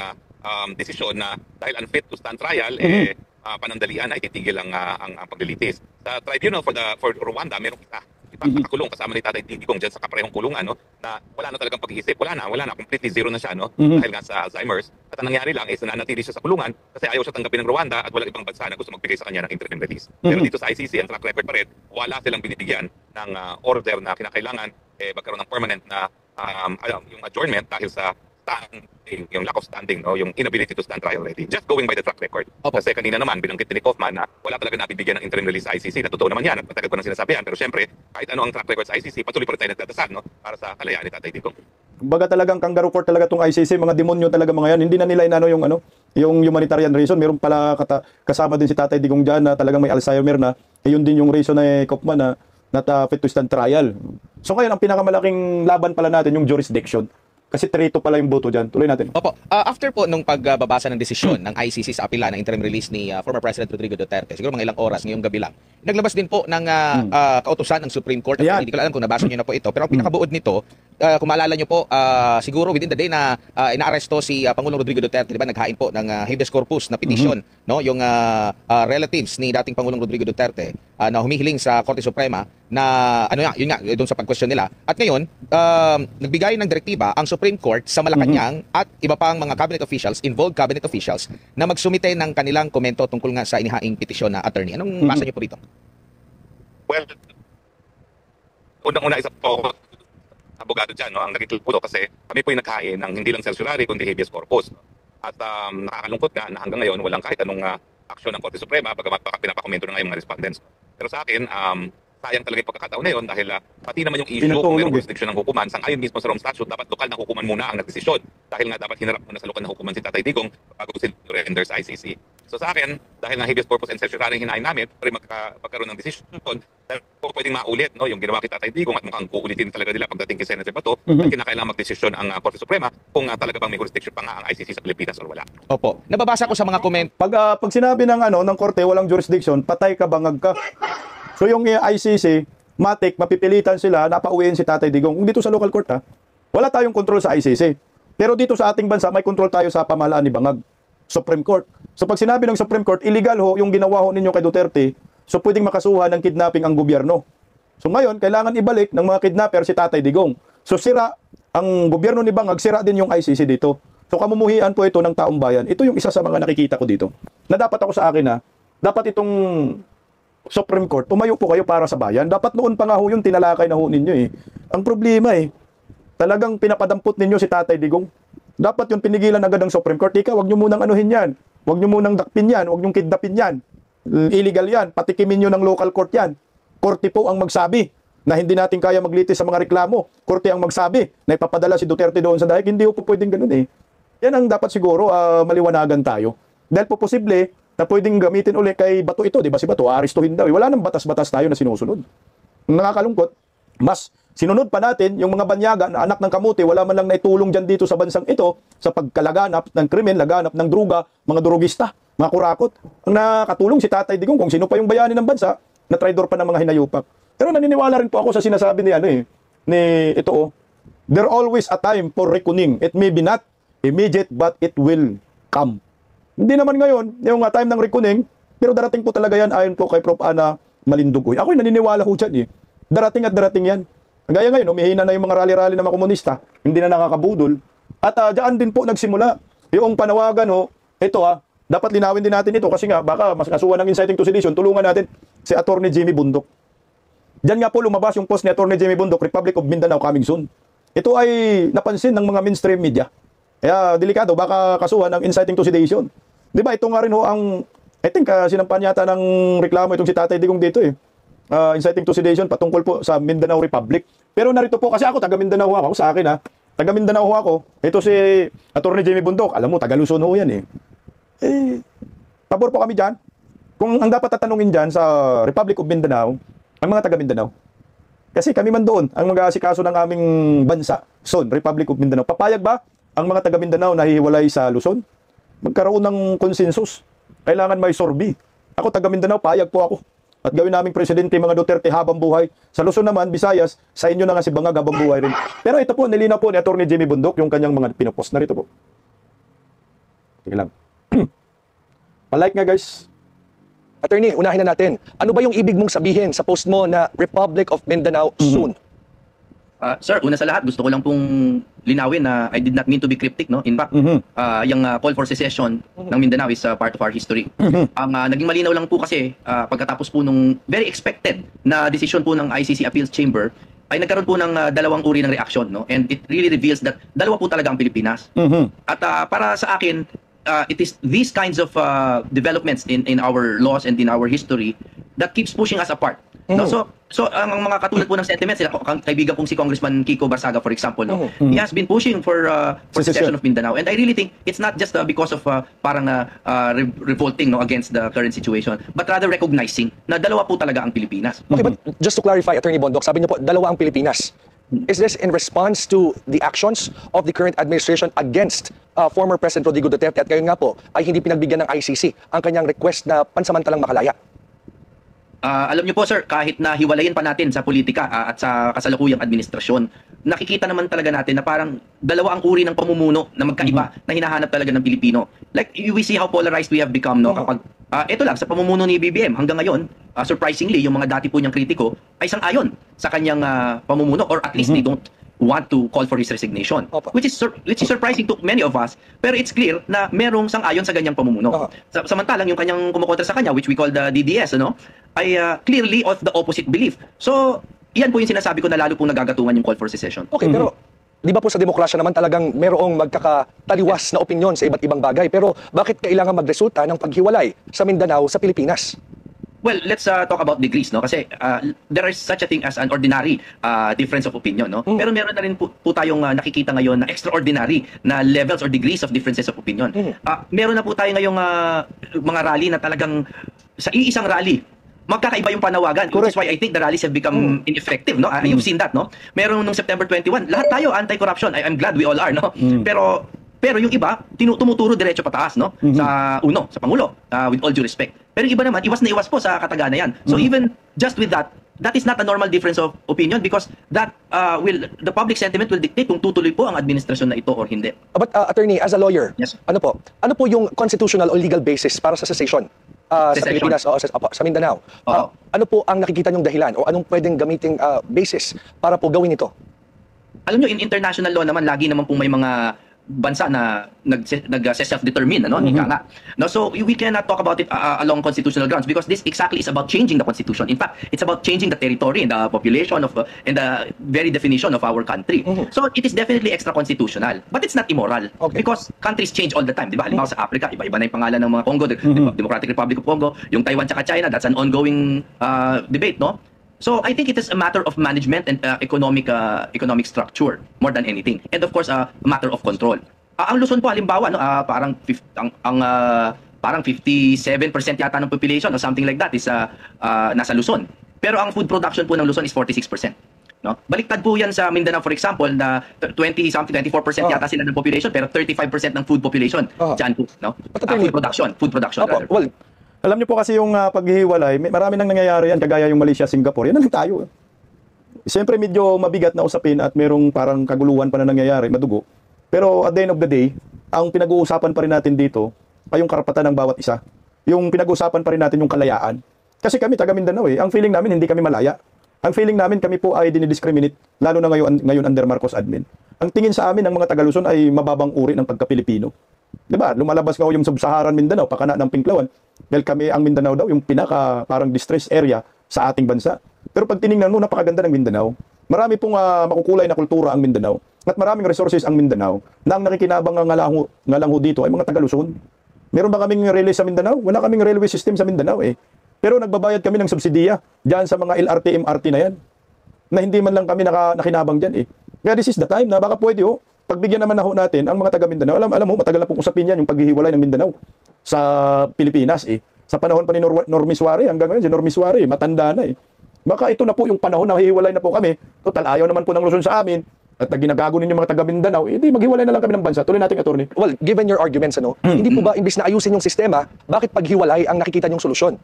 desisyon na dahil unfit to stand trial, panandalian ay titigil ang paglilitis. Sa Tribunal for Rwanda, merong isa. Nakakulong kasama ni Tatay Digong dyan sa kaparehong kulungan, no? Na wala na talagang pag-iisip, wala na, completely zero na siya, no? Dahil nga sa Alzheimer's. At ang nangyari lang is nananatili siya sa kulungan kasi ayaw siya tanggapin ng Rwanda at walang ibang bansa na gusto magbigay sa kanya ng interim release. Pero dito sa ICC, ang track record pa rin, wala silang binibigyan ng order na kinakailangan magkaroon ng permanent na yung adjournment dahil sa yung lack of standing, no? Yung inability to stand trial ready. Just going by the track record. Kasi kanina naman, binanggit ni Kaufman na wala talaga nabibigyan ng interim release sa ICC. Na totoo naman yan. At matagal ko nang sinasabihan. Pero syempre, kahit ano ang track record sa ICC, patuloy pa rin tayo nagdadasal, no? Para sa kalayaan ni Tatay Digong. Kumbaga talagang kangaroo court talaga tong ICC. Mga demonyo talaga mga yan. Hindi na nila inano yung humanitarian reason. Meron pala kasama din si Tatay Digong dyan na talagang may Alzheimer na. Yun din yung reason na Kaufman na not fit to stand trial. So ngayon, ang pinakamalaking laban pala natin yung jurisdiction. Kasi 3-2 pala yung boto dyan. Tuloy natin. Opo. After po nung pagbabasa ng desisyon ng ICC sa apila ng interim release ni former President Rodrigo Duterte, siguro mga ilang oras ngayong gabi lang, naglabas din po ng kautusan ng Supreme Court. At hindi ko alam kung nabasa niyo na po ito. Pero ang pinakabuod nito, kung maalala nyo po, siguro within the day na inaaresto si Pangulong Rodrigo Duterte, di ba, naghain po ng habeas corpus na petition, no, yung relatives ni dating Pangulong Rodrigo Duterte na humihiling sa Korte Suprema na ano nga, yun nga, doon sa pag-question nila. At ngayon, nagbigay ng direktiba ang Supreme Court sa Malacanang at iba pang mga cabinet officials, involved cabinet officials, na magsumite ng kanilang komento tungkol nga sa inihaing petisyon na attorney. Anong basa nyo po rito? Well, unang-una isa po abogado dyan, no? Ang naging po kasi kami po yung naghain ng hindi lang certiorari kundi habeas corpus. At nakakalungkot nga na hanggang ngayon walang kahit anong aksyon ng Korte Suprema bagamat pinapakomento na nga yung mga respondents. Pero sa akin, sayang talaga yung pagkakataon na yun dahil pati naman yung issue kung may jurisdiction ng hukuman, sangayon mismo sa Rome Statute, dapat lokal na hukuman muna ang nagdesisyon. Dahil nga dapat hinarap muna sa lokal na hukuman si Tatay Digong bago sila render sa ICC. So sa akin, dahil na habeas corpus and certiorari hinahin namin, pero magkaroon ng decision, dahil po pwedeng maulit, no, yung ginawa kay Tatay Digong at mukhang uulitin talaga nila pagdating kay Senator Bato, at kinakailangan magdesisyon ang Korte Suprema kung talaga bang may jurisdiction pa nga ang ICC sa Pilipinas o wala. Opo. Nababasa ko sa mga comment. Pag sinabi ng Korte walang jurisdiction, patay ka, bangag ka. So yung ICC, matik, mapipilitan sila, napauwiin si Tatay Digong. Kung dito sa local court, wala tayong control sa ICC. Pero dito sa ating bansa, may control tayo sa pamahalaan ni Bangag, Supreme Court. So pag sinabi ng Supreme Court, illegal ho yung ginawa ho ninyo kay Duterte, so pwedeng makasuhan ng kidnapping ang gobyerno. So ngayon, kailangan ibalik ng mga kidnapper si Tatay Digong. So sira ang gobyerno ni Bangag, sira din yung ICC dito. So kamumuhian po ito ng taong bayan. Ito yung isa sa mga nakikita ko dito. Na dapat ako sa akin dapat itong Supreme Court, tumayo po kayo para sa bayan. Dapat noon pa nga ho yung tinalakay na ho ninyo eh. Ang problema talagang pinapadampot ninyo si Tatay Digong. Dapat yung pinigilan agad ng Supreme Court. Ika, wag nyo munang anuhin yan. Wag nyo munang dakpin yan. Wag nyo kidnapin yan. Illegal yan. Patikimin nyo ng local court yan. Korte po ang magsabi na hindi natin kaya maglitis sa mga reklamo. Korte ang magsabi na ipapadala si Duterte doon sa dahig. Hindi po pwedeng ganun eh. Yan ang dapat siguro maliwanagan tayo. Dahil po posible na pwedeng gamitin ulit kay Bato ito. Di ba si Bato? Aristuhin daw. Wala nang batas-batas tayo na sinusunod. Nakakalungkot. Mas sinunod pa natin yung mga banyaga na anak ng kamuti, wala man lang naitulong dyan dito sa bansang ito sa pagkalaganap ng krimen, laganap ng druga, mga drugista, mga kurakot. Ang nakatulong si Tatay Digong kung sino pa yung bayani ng bansa na traidor pa ng mga hinayupak. Pero naniniwala rin po ako sa sinasabi ni there always a time for reckoning. It may be not immediate but it will come. Hindi naman ngayon yung time ng reckoning, pero darating po talaga yan ayon po kay Prof. Ana Malindugoy. Ako'y naniniwala ho dyan Darating at darating yan. Gaya ngayon, umihina na yung mga rally-rally ng mga komunista, hindi na nakakabudol. At diyan din po nagsimula yung panawagan dapat linawin din natin ito kasi nga baka mas kasuhan ng inciting to sedition, tulungan natin si Attorney Jimmy Bundok. Diyan nga po lumabas yung post ni Attorney Jimmy Bundok, Republic of Mindanao coming soon. Ito ay napansin ng mga mainstream media. Kaya delikado, baka kasuhan ng inciting to sedition. Di ba, ito nga rin I think sinampan yata ng reklamo itong si Tatay Digong dito inciting to sedition patungkol po sa Mindanao Republic. Pero narito po, kasi ako, taga Mindanao ako, sa akin taga Mindanao ako, ito si Attorney Jimmy Bundok, alam mo, taga Luzon ho yan pabor po kami dyan. Kung ang dapat tatanungin dyan sa Republic of Mindanao, ang mga taga Mindanao. Kasi kami man doon, ang mag-aasikaso ng aming bansa, Republic of Mindanao. Papayag ba ang mga taga Mindanao na hiwalay sa Luzon? Magkaroon ng konsensus. Kailangan may sorbi. Ako, taga Mindanao, payag po ako. At gawin naming presidente mga Duterte habang buhay. Sa Luzon naman, Visayas, sa inyo na nga si Bangag habang buhay rin. Pero ito po, nilinaw po ni Attorney Jimmy Bundok yung kanyang mga pinopost. Narito po. Sige lang. Palike nga guys. Attorney, unahin na natin. Ano ba yung ibig mong sabihin sa post mo na Republic of Mindanao soon? Sir, una sa lahat, gusto ko lang pong linawin na I did not mean to be cryptic, no? In fact, yung call for secession ng Mindanao is part of our history. Ang naging malinaw lang po kasi pagkatapos po nung very expected na decision po ng ICC Appeals Chamber ay nagkaroon po ng dalawang uri ng reaction, no? And it really reveals that dalawa po talaga ang Pilipinas. At para sa akin, it is these kinds of developments in our laws and in our history that keeps pushing us apart. No? So ang mga katulad po ng sentiments, kaibigan kong si Congressman Kiko Barsaga, for example, no? He has been pushing for secession of Mindanao, and I really think it's not just because of parang revolting, no, against the current situation, but rather recognizing na dalawa po talaga ang Pilipinas. Okay, but just to clarify, Attorney Bundok, sabi niyo po dalawa ang Pilipinas. Is this in response to the actions of the current administration against former President Rodrigo Duterte, at ngayon nga po ay hindi pinagbigyan ng ICC ang kanyang request na pansamantalang makalaya? Alam niyo po sir, kahit na hiwalayin pa natin sa politika at sa kasalukuyang administrasyon, nakikita naman talaga natin na parang dalawa ang uri ng pamumuno na magkaiba na hinahanap talaga ng Pilipino. Like we see how polarized we have become, no? Kapag ito lang sa pamumuno ni BBM hanggang ngayon, surprisingly yung mga dati po niyang kritiko ay sang-ayon sa kanyang pamumuno, or at least they don't want to call for his resignation, which is surprising to many of us, pero it's clear na merong sang-ayon sa ganyang pamumuno. Samantalang yung kanyang kumukontra sa kanya, which we call the DDS, ano, ay clearly of the opposite belief. So yan po yung sinasabi ko na lalo pong nagagatungan yung call for secession. Okay, pero di ba po sa demokrasya naman talagang merong magkakataliwas na opinyon sa iba't ibang bagay, pero bakit kailangan magresulta ng paghiwalay sa Mindanao sa Pilipinas? Well, let's talk about degrees, no? Kasi there is such a thing as an ordinary difference of opinion, no? Pero meron na rin po tayong nakikita ngayon na extraordinary na levels or degrees of differences of opinion. Meron na po tayo ngayong mga rally na talagang sa iisang rally magkakaiba yung panawagan. Which is why I think the rallies have become ineffective, no? You've seen that, no? Meron nung September 21, lahat tayo anti-corruption. I'm glad we all are, no? Pero yung iba, tumuturo diretso pataas, no? Sa Pangulo, with all due respect. Pero yung iba naman, iwas na iwas po sa kataganan yan. So even just with that, that is not a normal difference of opinion because that the public sentiment will dictate kung tutuloy po ang administrasyon na ito or hindi. But attorney, as a lawyer, yes. Ano po yung constitutional or legal basis para sa cessation? Sa Pilipinas o sa Mindanao? Ano po ang nakikita niyong dahilan o anong pwedeng gamiting basis para po gawin ito? Alam niyo, in international law naman, lagi naman po may mga bansa na nag-self-determine, ano? Ika nga. No, so we cannot talk about it along constitutional grounds because this exactly is about changing the constitution. In fact, it's about changing the territory and the population of and the very definition of our country. So it is definitely extra-constitutional, but it's not immoral because countries change all the time. Di ba? Halimbawa sa Africa, iba-iba na yung pangalan ng mga Congo, Democratic Republic of Congo, yung Taiwan tsaka China, that's an ongoing debate, no? So I think it is a matter of management and economic structure more than anything. And of course, a matter of control. Ang Luzon po halimbawa, no, parang 57% yata ng population or something like that is nasa Luzon. Pero ang food production po ng Luzon is 46%. No? Baliktad po yan sa Mindanao, for example, na 24% yata sila ng population, pero 35% ng food population dyan po. No? Food production. Well, alam niyo po kasi yung paghihiwalay, marami nang nangyayari yan, kagaya yung Malaysia, Singapore. Yan na lang tayo. Siyempre medyo mabigat na usapin at merong parang kaguluhan pa na nangyayari, madugo. Pero at the end of the day, ang pinag-uusapan pa rin natin dito ay yung karapatan ng bawat isa. Yung pinag-uusapan pa rin natin yung kalayaan. Kasi kami, taga Mindanao ang feeling namin hindi kami malaya. Ang feeling namin kami po ay dinidiscriminate, lalo na ngayon under Marcos admin. Ang tingin sa amin ng mga taga Luzon ay mababang uri ng pagka-Pilipino. Diba? Lumalabas ka yung Sub-Saharan Mindanao, pakana ng Pinklawan. Dahil kami ang Mindanao daw, yung pinaka parang distressed area sa ating bansa. Pero pag tinignan mo, napakaganda ng Mindanao. Marami pong makukulay na kultura ang Mindanao. At maraming resources ang Mindanao na ang nakikinabang nga lang ho dito ay mga taga Luzon. Meron ba kaming railway sa Mindanao? Wala kaming railway system sa Mindanao Pero nagbabayad kami ng subsidiya diyan sa mga LRT, MRT na yan. Na hindi man lang kami nakinabang diyan Kaya this is the time na baka pwede pagbigyan naman na natin ang mga taga Mindanao. Alam mo, matagal na pong usapin yan yung paghihiwalay ng Mindanao sa Pilipinas Sa panahon pa ni Normie Suare, hanggang ngayon si Normie Suare, matanda na Baka ito na po yung panahon na hihiwalay na po kami. Total, ayaw naman po ng Luzon sa amin. At ginagago ninyo mga taga Mindanao, hindi maghiwalay na lang kami ng bansa. Tuloy natin, attorney. Well, given your arguments, hindi po ba imbis na ayusin yung sistema, bakit paghiwalay ang nakikita niyong solusyon?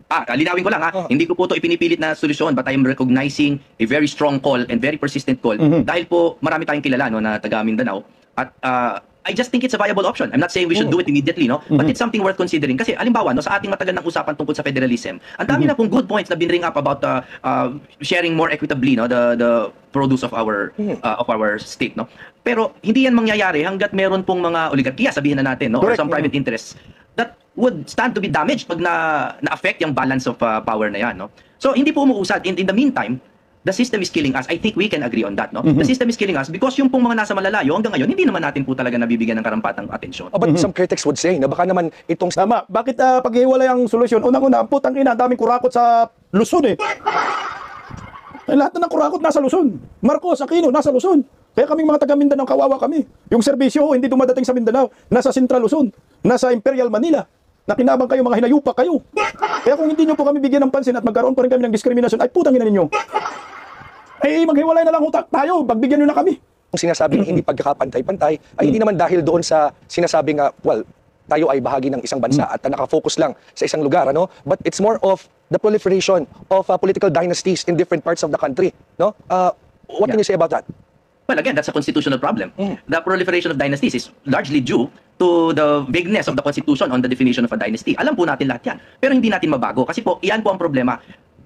Linawin ko lang hindi ko po ito ipinipilit na solusyon, but I am recognizing a very strong call and very persistent call dahil po marami tayong kilala na taga Mindanao at I just think it's a viable option. I'm not saying we should do it immediately, but it's something worth considering. Kasi alimbawa, sa ating matagal ng usapan tungkol sa federalism, ang dami na pong good points na binring up about sharing more equitably the produce of our state, Pero hindi yan mangyayari hangga't meron pong mga oligarkiya, sabihin na natin, or some private interests that would stand to be damaged pag na-affect yung balance of power na yan, So hindi po umuusad. In the meantime, the system is killing us. I think we can agree on that, The system is killing us because yung pong mga nasa malalayo hanggang ngayon, hindi naman natin po talaga nabibigyan ng karampatang atensyon. But some critics would say na baka naman itong... Tama. Bakit paghiwalay ang solusyon? Unang-una, ang putang ina, daming kurakot sa Luzon lahat na ng kurakot nasa Luzon. Marcos, Aquino, nasa Luzon. Kaya kaming mga taga Mindanao, kawawa kami. Yung serbisyo, hindi dumadating sa Mindanao. Nasa Central Luzon. Nasa Imperial Manila. Nakinabang kayo, mga hinayupa kayo. Kaya kung hindi nyo po kami bigyan ng pansin at magkaroon pa rin kami ng diskriminasyon, ay putang ina ninyo. Maghiwalay na lang tayo, pagbigyan nyo na kami. Kung sinasabing hindi pagkakapantay-pantay, ay hindi naman dahil doon sa sinasabing, tayo ay bahagi ng isang bansa at nakafocus lang sa isang lugar, ano? But it's more of the proliferation of political dynasties in different parts of the country, no? What can you say about that? Well, again, that's a constitutional problem. The proliferation of dynasties is largely due to the vagueness of the Constitution on the definition of a dynasty. Alam po natin lahat yan. Pero hindi natin mabago. Kasi po, iyan po ang problema.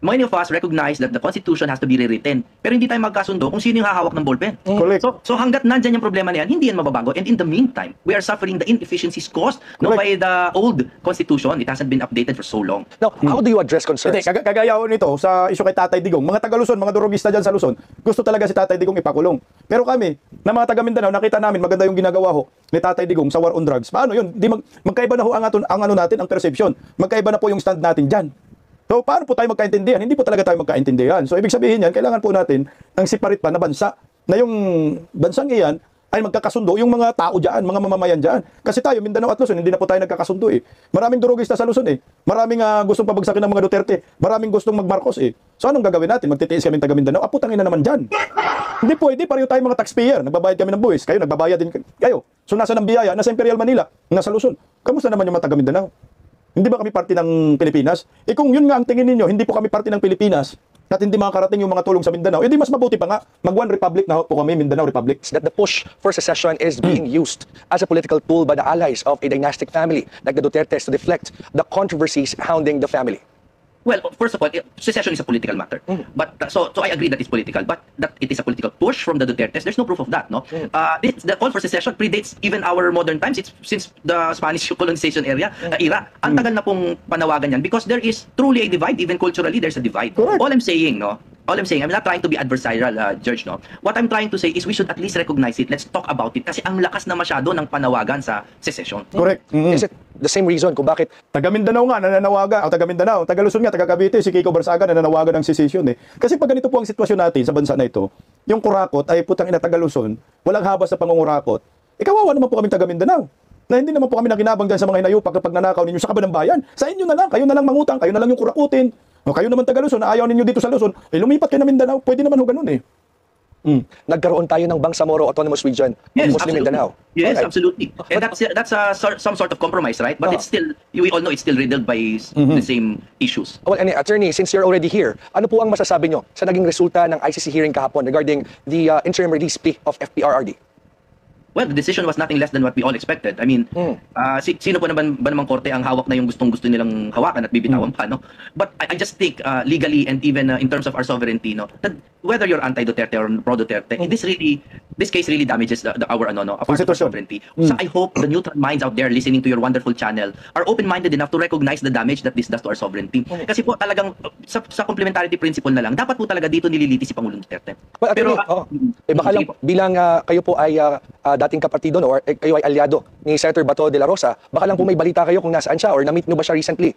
Many of us recognize that the Constitution has to be rewritten. Pero hindi tayo magkasundo kung sino yung hahawak ng ballpen. Correct. So hanggat nandyan yung problema na yan, hindi yan mababago. And in the meantime, we are suffering the inefficiencies caused by the old Constitution. It hasn't been updated for so long. Now, how do you address concerns? Hindi, kagaya ko nito sa issue kay Tatay Digong. Mga taga Luzon, mga durugista dyan sa Luzon, gusto talaga si Tatay Digong ipakulong. Pero kami, na mga taga Mindanao, nakita namin maganda yung ginagawa ho ni Tatay Digong sa war on drugs. Paano yun? Magkaiba na ho ang ano natin, ang perception. Magkaiba na po yung stand natin dyan. So, paano po tayo magkaintindihan? Hindi po talaga tayo magkaintindihan. So, ibig sabihin yan, kailangan po natin ng separate pa na bansa, na yung bansang iyan ay magkakasundo yung mga tao dyan, mga mamamayan dyan. Kasi tayo, Mindanao at Luzon, hindi na po tayo nagkakasundo eh. Maraming durugista sa Luzon eh. Maraming gustong pabagsakin ng mga Duterte. Maraming gustong mag-Marcos eh. So, anong gagawin natin? Magtitiis kami taga Mindanao? Putangin na naman dyan. Hindi pwede, pareho tayo mga taxpayer. Nagbabayad kami ng buwis. Kayo, nagbabayad din kayo. So, nasa ng biyaya? Nasa Imperial Manila. Nasa Luzon. Kamusta naman yung mga taga Mindanao? Hindi ba kami parte ng Pilipinas? Eh kung yun nga ang tingin ninyo, hindi po kami parte ng Pilipinas at hindi makakarating yung mga tulong sa Mindanao, edi mas mabuti pa nga, mag-One Republic na po kami, Mindanao Republic. That the push for secession is being used as a political tool by the allies of a dynastic family like the Dutertes to deflect the controversies hounding the family. Well, first of all, secession is a political matter. But so I agree that it's political, but that it is a political push from the Dutertes. There's no proof of that, no. The call for secession predates even our modern times. It's since the Spanish colonization era. Ang tagal na pong panawagan yan because there is truly a divide, even culturally there's a divide. Correct. All I'm saying, I'm not trying to be adversarial, George, no. What I'm trying to say is we should at least recognize it. Let's talk about it kasi ang lakas na masyado ng panawagan sa secession. Correct. Is it the same reason kung bakit taga Mindanao nga nananawagan, o taga Mindanao, taga Luzon nga, taga Cavite, si Kiko Barsaga nananawagan ng secession eh. Kasi pag ganito po ang sitwasyon natin sa bansa na ito, yung kurakot ay putang ina taga Luzon, walang habas sa pangungurakot. Kawawa naman po kami taga Mindanao. Na hindi naman po kami nakinabang dyan sa mga hinayupak kapag nanakaw ninyo sa kaban ng bayan. Sa inyo na lang, kayo na lang mangutang, kayo na lang yung kurakutin. O kayo naman taga Luzon, ayaw ninyo dito sa Luzon, lumipat kayo na Mindanao, pwede naman ho ganun eh. Nagkaroon tayo ng Bangsamoro Autonomous Region Yes, Muslim absolutely. Mindanao. Yes, Alright. absolutely. And that's some sort of compromise, right? But it's still, we all know it's still riddled by the same issues. Well, attorney, since you're already here, ano po ang masasabi nyo sa naging resulta ng ICC hearing kahapon regarding the interim release plea of FPRRD? Well, the decision was nothing less than what we all expected. I mean, sino po naman ba namang korte ang hawak na yung gustong-gusto nilang hawakan at bibitawan pa, no? But I just think legally and even in terms of our sovereignty, no, that whether you're anti-Duterte or pro-Duterte, this case really damages our sovereignty. So I hope the neutral minds out there listening to your wonderful channel are open-minded enough to recognize the damage that this does to our sovereignty. Kasi po talagang sa complementarity principle na lang, dapat po talaga dito nililitis si Pangulong Duterte. Well, Pero baka lang bilang kayo po ay dating kapartido no, or kayo ay aliado ni Senator Bato de la Rosa, baka lang po may balita kayo kung nasaan siya or na-meet nyo ba siya recently?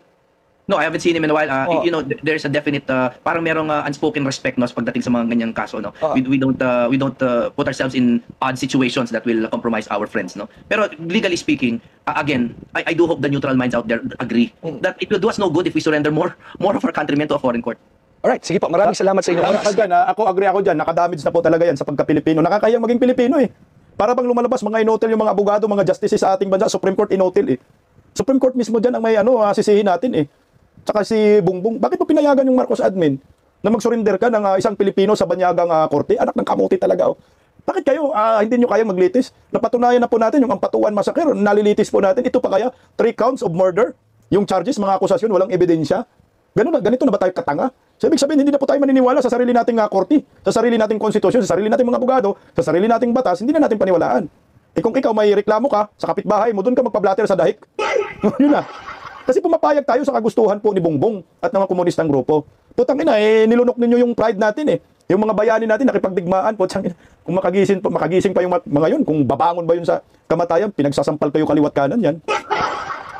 No, I haven't seen him in a while. You know, there's a definite parang merong unspoken respect no pagdating sa mga ganyang kaso, no. We don't put ourselves in odd situations that will compromise our friends, no. Pero legally speaking, again, I do hope the neutral minds out there agree that it will do us no good if we surrender more of our countrymen to a foreign court. Alright, sige po. Maraming salamat sa inyong oras. Ako agree ako dyan. Nakadamage na po talaga yan sa pagka-Pilipino. Nakakayang maging Pilipino eh. Para bang lumalabas mga inotel yung mga abogado, mga justices sa ating bansa, Supreme Court inotel eh. Supreme Court mismo dyan ang may sisihin natin eh. Tsaka si Bongbong, bakit mo pinayagan yung Marcos admin na mag-surrender ka ng isang Pilipino sa banyagang korte? Anak ng kamuti talaga oh. Bakit kayo hindi nyo kayang maglitis? Napatunayan na po natin yung Ampatuan Massacre, nalilitis po natin. Ito pa kaya 3 counts of murder? Yung charges, mga akusasyon, walang ebidensya. Ganito na ba tayo katanga? So, ibig sabihin, hindi na po tayo maniniwala sa sarili nating korte, sa sarili nating konstitusyon, sa sarili nating mga abogado, sa sarili nating batas, hindi na natin paniwalaan. Eh kung ikaw may reklamo ka sa kapitbahay mo, doon ka magpa-blatter sa dahik. Yun na. Kasi pumapayag tayo sa kagustuhan po ni Bongbong at ng mga komunistang grupo. Putang ina, nilunok ninyo yung pride natin eh. Yung mga bayani natin nakipagdigmaan, putang ina. Kung makagising pa yung mga yun, kung babangon ba yun sa kamatayan, pinagsasampal kayo kaliwat kanan yan.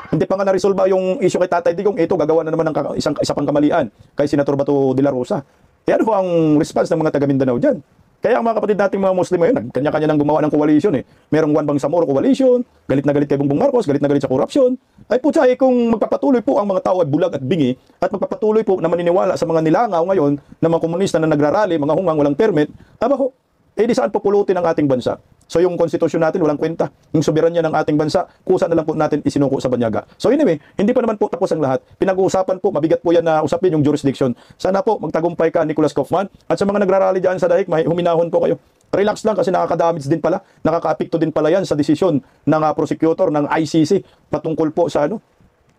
Hindi pa nga na-resolve yung issue kay Tatay Digong, ito gagawa na naman ng isa pang kamalian kay Senator Bato de la Rosa. Kaya ano ang response ng mga taga Mindanao dyan? Kaya ang mga kapatid nating mga Muslim ngayon, kanya-kanya nang gumawa ng coalition eh. Merong One Bangsamoro coalition, galit na galit kay Bongbong Marcos, galit na galit sa korupsyon. Ay putya, kung magpapatuloy po ang mga tao ay bulag at bingi, at magpapatuloy po na maniniwala sa mga nilangaw ngayon ng mga komunista na nagrarally, mga hungang walang permit, abaho, di saan pupulutin ang ating bansa? So yung konstitusyon natin walang kwenta. Yung soberanya ng ating bansa, kusa na lang po natin isinuko sa banyaga. So anyway, hindi pa naman po tapos ang lahat. Pinag-uusapan po, mabigat po yan na usapin yung jurisdiction. Sana po magtagumpay ka, Nicholas Kaufman. At sa mga nagrarally dyan sa Daig, huminahon po kayo. Relax lang kasi nakakadamage din pala, nakaka-apekto din pala yan sa desisyon ng prosecutor ng ICC patungkol po sa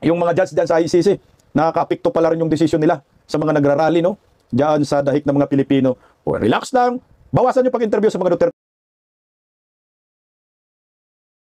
yung mga judge dyan sa ICC. Nakaka-apekto pala rin yung desisyon nila sa mga nagrarally, no? Diyan sa Daig ng mga Pilipino. O, relax lang. Bawasan yung pag-interview sa mga Duterte.